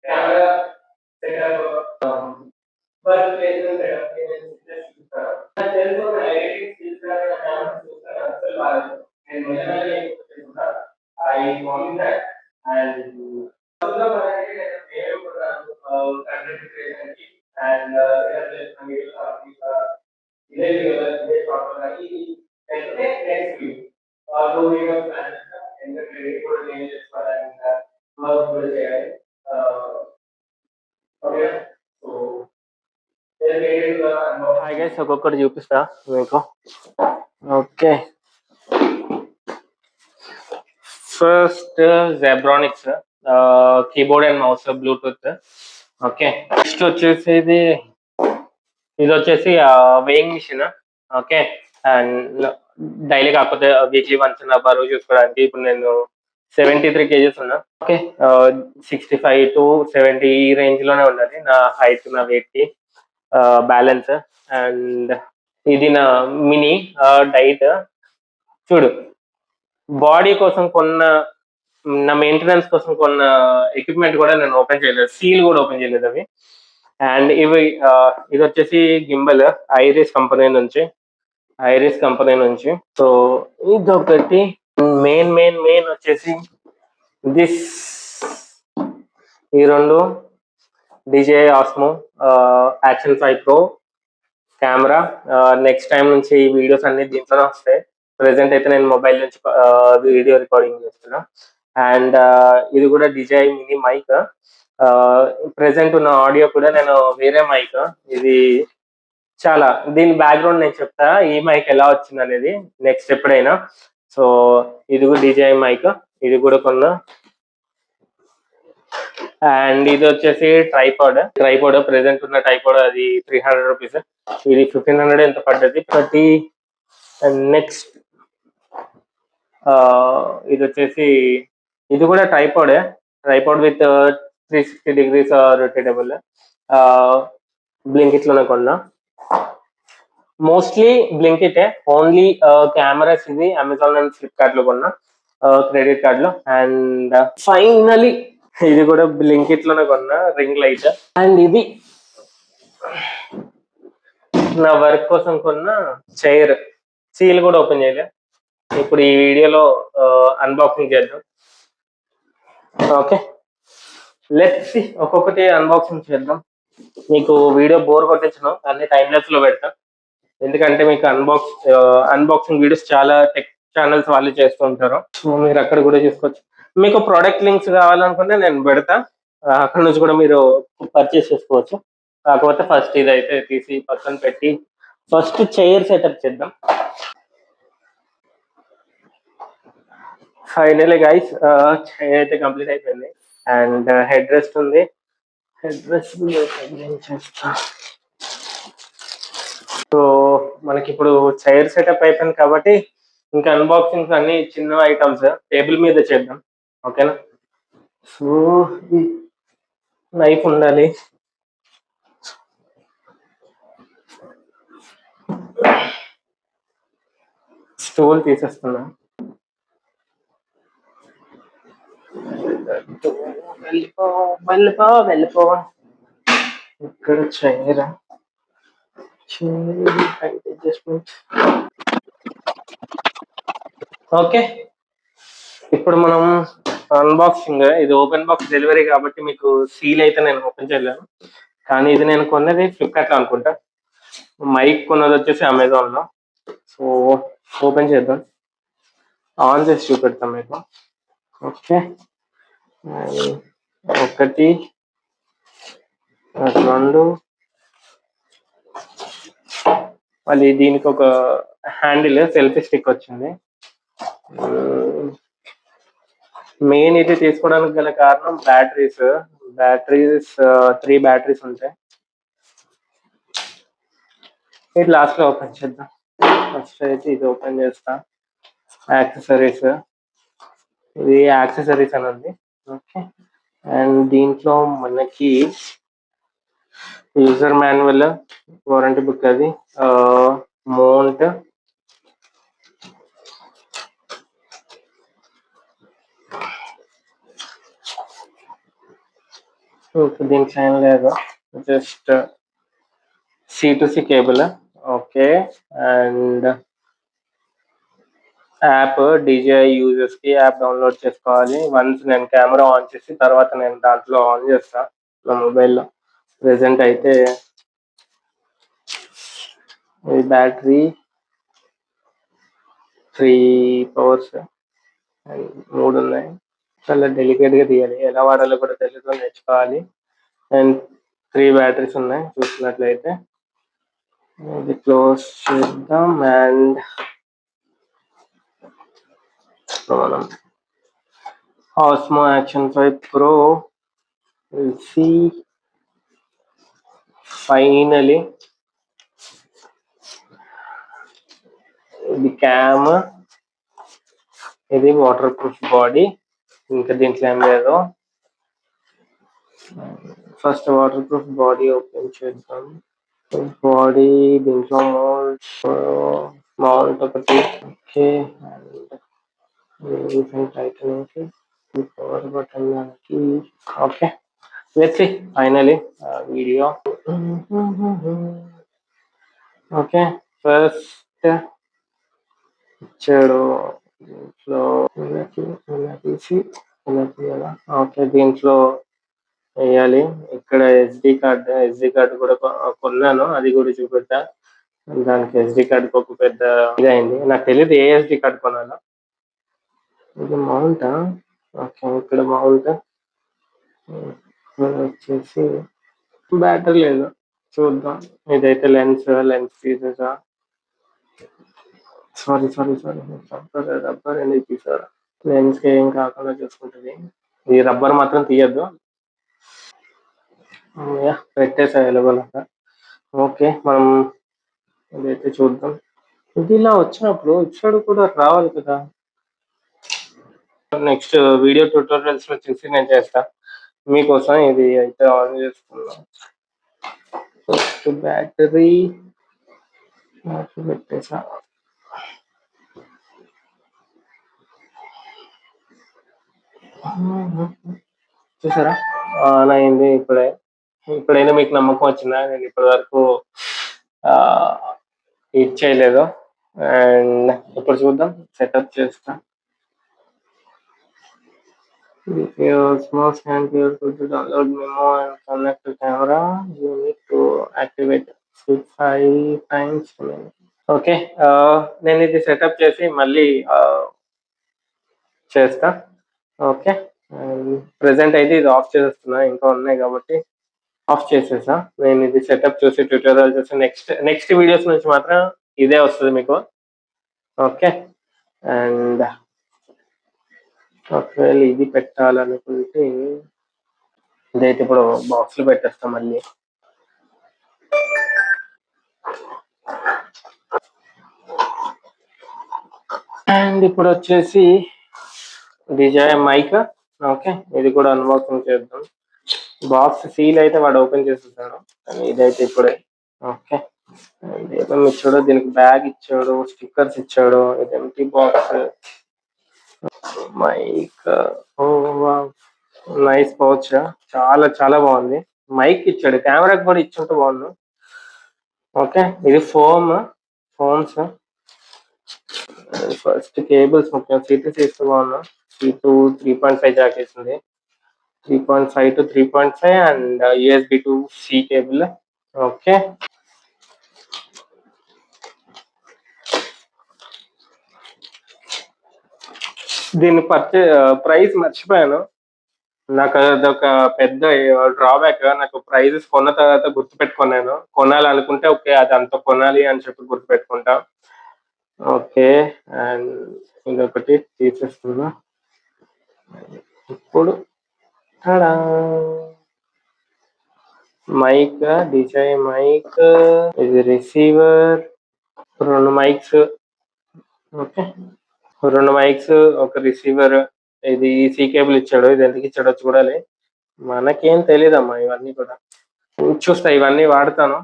camera setup, work placement setup, telephone editing skills and I want that and and next week. Two videos plan and the credit code changes for work will say okay. So hi guys, ఒక్కొక్కటి చూపిస్తా మీకు. Okay, first Zebronics keyboard and mouse Bluetooth. Okay, next వచ్చేసి ఇది వచ్చేసి weighing machine. Okay, and daily కాకపోతే weekly once నా బరువు చూసుకోవడానికి. ఇప్పుడు నేను 73 kgs ఉన్నా. ఓకే, 65 to 70 ఈ రేంజ్ లోనే ఉన్నది నా హైట్, నా వెయిట్ కి బ్యాలెన్స్. అండ్ ఇది నా మినీ డైట్. చూడు, బాడీ కోసం కొన్న, నా మెయింటెనెన్స్ కోసం కొన్న ఎక్విప్మెంట్ కూడా నేను ఓపెన్ చేయలేదు, సీల్ కూడా ఓపెన్ చేయలేదు అవి. అండ్ ఇది వచ్చేసి గింబల్ ఐరిస్ కంపెనీ నుంచి. సో ఇదొకటి. మెయిన్ వచ్చేసి ఈ రెండు DJI Osmo Action 5 Pro camera. Next time నుంచి ఈ వీడియోస్ అన్ని దీంట్లోనే వస్తాయి. ప్రెసెంట్ అయితే నేను మొబైల్ నుంచి వీడియో రికార్డింగ్ చేస్తున్నా. అండ్ ఇది కూడా DJI మినీ మైక్. ప్రెసెంట్ ఉన్న ఆడియో కూడా నేను వేరే మైక్. ఇది చాలా, దీని బ్యాక్గ్రౌండ్ నేను చెప్తా, ఈ మైక్ ఎలా వచ్చింది అనేది నెక్స్ట్ ఎప్పుడైనా. సో ఇది కూడా DJI మైక్, ఇది కూడా కొన్నా. అండ్ ఇది వచ్చేసి ట్రైపాడ్. ప్రెసెంట్ ఉన్న ట్రైపాడ్ అది 300 రూపీస్, ఇది 1500 ఎంత పడ్డది ప్రతి. నెక్స్ట్ ఇది వచ్చేసి, ఇది కూడా tripod with 360 degrees rotatable. Blinkit లోనే కొన్నా, మోస్ట్లీ బ్లింకిటే. ఓన్లీ కెమెరాస్ ఇది అమెజాన్ అండ్ ఫ్లిప్కార్ట్ లో కొన్నా క్రెడిట్ కార్డ్ లో. అండ్ ఫైనలీ ఇది కూడా బ్లింకిట్ లోనే కొన్నా, రింగ్ లైట్. అండ్ ఇది నా వర్క్ కోసం కొన్న చైర్, సీల్ కూడా ఓపెన్ చేయలే. ఇప్పుడు ఈ వీడియోలో అన్బాక్సింగ్ చేద్దాం. ఓకే, లెట్స్ సీ, ఒక్కొక్కటి అన్బాక్సింగ్ చేద్దాం. మీకు వీడియో బోర్ కొట్టించను, అన్ని టైం లెస్ లో పెడతా. ఎందుకంటే మీకు అన్బాక్సింగ్ వీడియోస్ చాలా టెక్ ఛానల్స్ వాళ్ళు చేస్తూ ఉంటారు. సో మీరు అక్కడ కూడా చూసుకోవచ్చు. మీకు ప్రోడక్ట్ లింక్స్ కావాలనుకుంటే నేను పెడతా, అక్కడ నుంచి కూడా మీరు పర్చేస్ చేసుకోవచ్చు. కాకపోతే ఫస్ట్ ఇదైతే తీసి పక్కన పెట్టి ఫస్ట్ చైర్ సెటప్ చేద్దాం. ఫైనలీ గైస్, చైర్ అయితే కంప్లీట్ అయిపోయింది. అండ్ హెడ్ రెస్ట్ ఉంది. సో మనకి ఇప్పుడు చైర్ సెటప్ అయిపోయింది కాబట్టి ఇంకా అన్బాక్సింగ్స్ అన్ని చిన్న ఐటమ్స్ టేబుల్ మీద చేద్దాం. ఓకేనా? సో నైఫ్ ఉండాలి. స్టూల్ తీసేస్తున్నా. వెళ్ళిపో. ఇక్కడ చైర్ అడ్జస్ట్మెంట్. ఓకే, ఇప్పుడు మనం అన్బాక్సింగ్. ఇది ఓపెన్ బాక్స్ డెలివరీ కాబట్టి మీకు సీల్ అయితే నేను ఓపెన్ చేయలేను, కానీ ఇది నేను కొన్నది ఫ్లిప్కార్ట్ లో అనుకుంటా. మైక్ కొన్నది వచ్చేసి అమెజాన్ లో. సో ఓపెన్ చేద్దాం, ఆన్ చేసి చూపెడతాం మీకు. ఓకే, ఒకటి, రెండు, మళ్ళీ దీనికి ఒక హ్యాండిల్, సెల్ఫీ స్టిక్ వచ్చింది. మెయిన్ ఇది తీసుకోవడానికి గల కారణం బ్యాటరీస్ 3 బ్యాటరీస్ ఉంటాయి. ఇది లాస్ట్ లో ఓపెన్ చేద్దాం. ఫస్ట్ అయితే ఇది ఓపెన్ చేస్తా. యాక్సెసరీస్, ఇది యాక్సెసరీస్ అని ఉంది. ఓకే, అండ్ దీంట్లో మనకి యూజర్ మాన్యువల్, వారంటీ బుక్, అది మౌంట్, ఓకే, దీనికి ఏం లేదు, just C2C cable. Okay, and app DJI users కి యాప్ డౌన్లోడ్ చేసుకోవాలి. వన్స్ నేను కెమెరా ఆన్ చేసి తర్వాత నేను దాంట్లో ఆన్ చేస్తా నా మొబైల్లో. ప్రెసెంట్ అయితే ఈ బ్యాటరీ 3 పవర్స్ అండ్ 3 ఉన్నాయి. చాలా డెలికేట్ గా తీయాలి, ఎలా వాడాలో కూడా తెలియదు, నేర్చుకోవాలి. అండ్ 3 బ్యాటరీస్ ఉన్నాయి చూసినట్లయితే. ఇది క్లోజ్ చేద్దాం. అండ్ మనం Osmo Action 5 Pro will see finally. ఇది క్యామ్, ఇది వాటర్ ప్రూఫ్ బాడీ, ఇంకా దీంట్లో ఏం లేదు. First water proof body open చేద్దాం. బాడీ దీంట్లో మౌంట్ ఒకటి. ఓకే, టైటానిక్ పవర్ బటన్ దానికి. Okay, let's see finally video. Okay, first ఇచ్చాడు దీంట్లో. ఇలా తీసి ఇలా తీయాలా? ఓకే, దీంట్లో వేయాలి. ఇక్కడ ఎస్డి కార్డు కూడా కొన్నాను, అది కూడా చూపెట్టా. దానికి ఎస్డి కార్డుకి ఒక పెద్ద ఇదైంది. నాకు తెలియదు ఏ ఎస్డి కార్డు కొనాలో. ఇది మౌంటా? ఓకే, ఇక్కడ మౌంట్ వచ్చేసి బ్యాటరీ లేదు, చూద్దాం. ఇదైతే లెన్స్ పీసెసా? సారీ రబ్బర్ ఎందుకు తీసారా? లెన్స్ కి ఏం కాకుండా చూసుకుంటుంది. ఈ రబ్బర్ మాత్రం తీయద్దు. పెట్టేసా ఎలాగోలా. ఓకే, మనం ఇదైతే చూద్దాం. ఇది ఇలా వచ్చినప్పుడు ఇచ్చాడు కూడా రావాలి కదా. నెక్స్ట్ వీడియో ట్యూటోరియల్స్ లో చూసి నేను చేస్తా మీకోసం. ఇది అయితే ఆన్ చేసుకున్నాం. ఫస్ట్ బ్యాటరీ పెట్టేసా. చూసారా, ఆన్ అయింది. ఇప్పుడైనా మీకు నమ్మకం వచ్చిందా? నేను ఇప్పటి వరకు హిట్ చేయలేదు. అండ్ ఇప్పుడు చూద్దాం, సెటప్ చేస్తా. Small scan QR code to download memo and connect to camera. You need to activate it 5 times. Okay, నేను ఇది సెటప్ చేసి మళ్ళీ చేస్తా. ఓకే, ప్రెసెంట్ అయితే ఇది ఆఫ్ చేస్తున్నా, ఇంకా ఉన్నాయి కాబట్టి ఆఫ్ చేసేసా. నేను ఇది సెటప్ చూసి ట్యూటోరియల్ చూసి నెక్స్ట్ వీడియోస్ నుంచి మాత్రం ఇదే వస్తుంది మీకు. ఓకే, అండ్ ఒకవేళ ఇది పెట్టాలనుకుంటే ఇదైతే ఇప్పుడు బాక్స్ లో పెట్టేస్తాం మళ్ళీ. అండ్ ఇప్పుడు వచ్చేసి DJI మైక్. ఓకే, ఇది కూడా అన్బాక్సింగ్ చేద్దాం. బాక్స్ సీల్ అయితే వాడు ఓపెన్ చేసేసాడు, కానీ ఇదైతే ఇప్పుడే. ఓకే, ఏమేమి ఇచ్చాడు? దీనికి బ్యాగ్ ఇచ్చాడు, స్టిక్కర్స్ ఇచ్చాడు, ఇది empty box. Mic, nice pouch, చాలా చాలా బాగుంది. మైక్ ఇచ్చాడు, కెమెరాకి కూడా ఇచ్చుంటే బాగుంది. ఓకే, ఇది ఫోన్స్. ఫస్ట్ కేబుల్స్ ముఖ్యం. C2 తీస్తే బాగున్నా. C2 3.5 జాక్ వేసింది. 3.5 to 3.5 and USB to C cable. Okay, దీని ప్రైస్ మర్చిపోయాను. నాకు అదొక పెద్ద డ్రాబ్యాక్. నాకు ప్రైజెస్ కొన్న తర్వాత గుర్తుపెట్టుకున్నాను. కొనాలనుకుంటే ఓకే అది అంత కొనాలి అని చెప్పి గుర్తుపెట్టుకుంటా. ఓకే, అండ్ ఇదొకటి తీసేస్తున్నా ఇప్పుడు. మైక్, DJI మైక్, ఇది రిసీవర్, 2 మైక్స్. ఓకే, 2 మైక్స్, ఒక రిసీవర్. ఇది C కేబుల్ ఇచ్చాడు, ఇది ఎందుకు ఇచ్చాడో చూడాలి. మనకేం తెలీదమ్మా ఇవన్నీ కూడా. చూస్తా, ఇవన్నీ వాడతాను,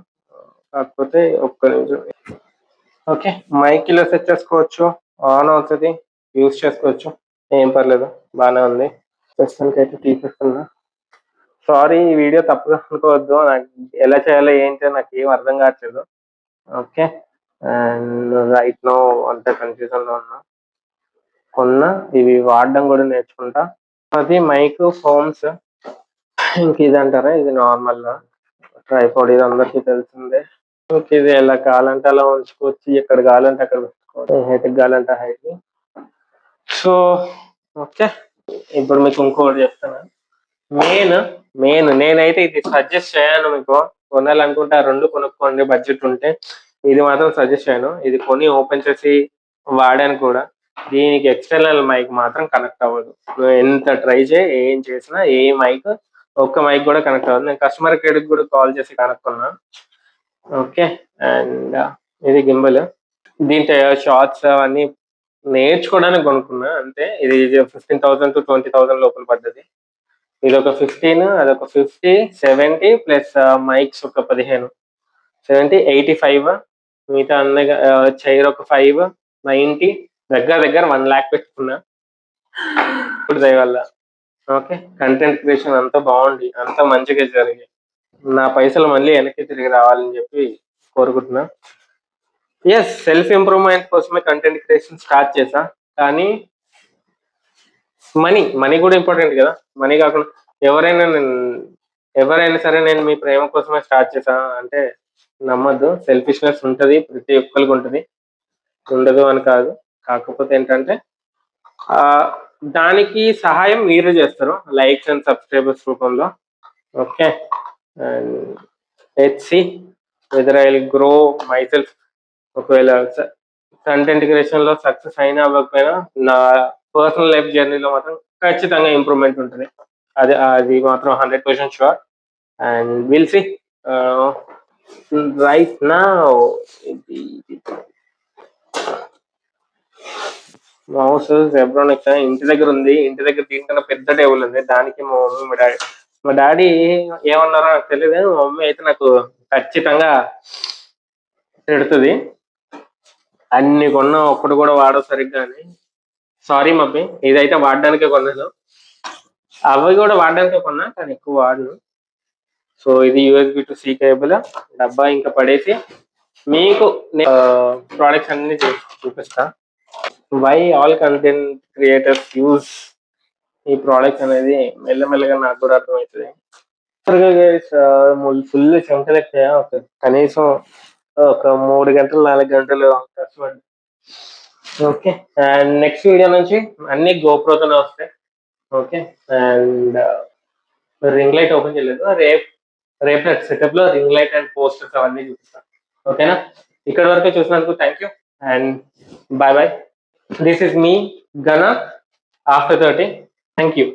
కాకపోతే ఒక్క నిమిషం. ఓకే, మైక్ ఇలా సెట్ చేసుకోవచ్చు, ఆన్ అవుతుంది, యూజ్ చేసుకోవచ్చు, ఏం పర్లేదు, బాగానే ఉంది. ప్రస్తుతానికి అయితే తీసేస్తున్నా. సారీ, ఈ వీడియో తప్పుగా అనుకోవద్దు. నాకు ఎలా చేయాలో ఏంటో నాకు ఏం అర్థం కావట్లేదు. ఓకే. అండ్ రైట్ నో అంత కన్ఫ్యూజన్ లో ఉన్నా. కొన్నా, ఇవి వాడడం కూడా నేర్చుకుంటా. అది మైక్ ఫోన్స్. ఇంక ఇది అంటారా, ఇది నార్మల్ ట్రైపాడ్, ఇది అందరికీ తెలిసిందే. ఓకే, ఇది ఎలా కావాలంటే అలా ఉంచుకోవచ్చు, ఎక్కడ కావాలంటే అక్కడ పెట్టుకోవచ్చు, హైట్ కావాలంటే హైట్. సో ఓకే, ఇప్పుడు మీకు ఇంకోటి చెప్తాను. మెయిన్ మెయిన్ నేనైతే ఇది సజెస్ట్ చేయను మీకు. కొనాలనుకుంటే ఆ రెండు కొనుక్కోండి, బడ్జెట్ ఉంటే. ఇది మాత్రం సజెస్ట్ చేయను. ఇది కొని ఓపెన్ చేసి వాడాను కూడా. దీనికి ఎక్స్టర్నల్ మైక్ మాత్రం కనెక్ట్ అవ్వదు. నువ్వు ఎంత ట్రై చేయి, ఏం చేసినా ఏ మైక్, ఒక్క మైక్ కూడా కనెక్ట్ అవ్వదు. నేను కస్టమర్ కేర్కి కూడా కాల్ చేసి కనుక్కున్నా. ఓకే. అండ్ ఇది గింబల్. దీంట్లో షార్ట్స్ అవన్నీ నేర్చుకోవడానికి కొనుక్కున్నా అంతే. ఇది 15,000 to 20,000 లోపల పడ్డది. ఇది ఒక 15, అదొక 50, 70 ప్లస్ మైక్స్ ఒక 15, 70, 85. మిగతా అన్న చైర్ ఒక 5, 90, దగ్గర దగ్గర 1 lakh పెట్టుకున్నా ఇప్పుడు దయ వల్ల. ఓకే, కంటెంట్ క్రియేషన్ అంతా బాగుంది, అంతా మంచిగా జరిగి నా పైసలు మళ్ళీ వెనక్కి తిరిగి రావాలని చెప్పి కోరుకుంటున్నా. ఎస్, సెల్ఫ్ ఇంప్రూవ్మెంట్ కోసమే కంటెంట్ క్రియేషన్ స్టార్ట్ చేసా. కానీ మనీ కూడా ఇంపార్టెంట్ కదా. మనీ కాకుండా ఎవరైనా ఎవరైనా సరే నేను మీ ప్రేమ కోసమే స్టార్ట్ చేసా అంటే నమ్మద్దు. సెల్ఫిష్నెస్ ఉంటుంది, ప్రతి ఒక్కరికి ఉంటుంది, ఉండదు అని కాదు. కాకపోతే ఏంటంటే ఆ దానికి సహాయం మీరు చేస్తారు, లైక్స్ అండ్ సబ్స్క్రైబర్స్ రూపంలో. Okay. And let's see whether I will grow my self. ఒకవేళ కంటెంట్ క్రియేషన్ లో సక్సెస్ అయినా అవ్వకపోయినా నా పర్సనల్ లైఫ్ జర్నీలో మాత్రం ఖచ్చితంగా ఇంప్రూవ్మెంట్ ఉంటుంది. అది మాత్రం 100% sure. And will see. Right నా మౌస్ జెబ్రానిక్స్ ఇంటి దగ్గర ఉంది. ఇంటి దగ్గర దీనికన్నా పెద్ద టేబుల్ ఉంది. దానికి మా మమ్మీ మా డాడీ ఏమన్నారో నాకు తెలియదు. మా మమ్మీ అయితే నాకు ఖచ్చితంగా తిడుతుంది. అన్ని కొన్నా ఒక్కడు కూడా వాడవు సరిగ్గా అని. సారీ మమ్మీ, ఇదైతే వాడడానికే కొన్నాను. అవి కూడా వాడడానికే కొన్నా, కానీ ఎక్కువ వాడను. సో ఇది USB to C కేబుల్. డబ్బా ఇంకా పడేసి మీకు ప్రోడక్ట్స్ అన్ని చూపిస్తా. Why all content creators use ఈ ప్రోడక్ట్స్ అనేది మెల్లమెల్లగా నాకు కూడా అర్థమవుతుంది. ఫుల్ చెమటలు ఎక్కాయా, కనీసం ఒక 3 గంటలు 4 గంటలు కష్టపడి. ఓకే. అండ్ నెక్స్ట్ వీడియో నుంచి అన్ని గోప్రోతోనే వస్తాయి. Okay. And ring light open చేయలేదు. రేపు సెటప్ లో రింగ్ లైట్ అండ్ పోస్టర్స్ అవన్నీ చూపిస్తాను. ఓకేనా? ఇక్కడ వరకు చూసినందుకు thank you and bye bye. This is me గణ ఆఫ్టర్ 30. Thank you.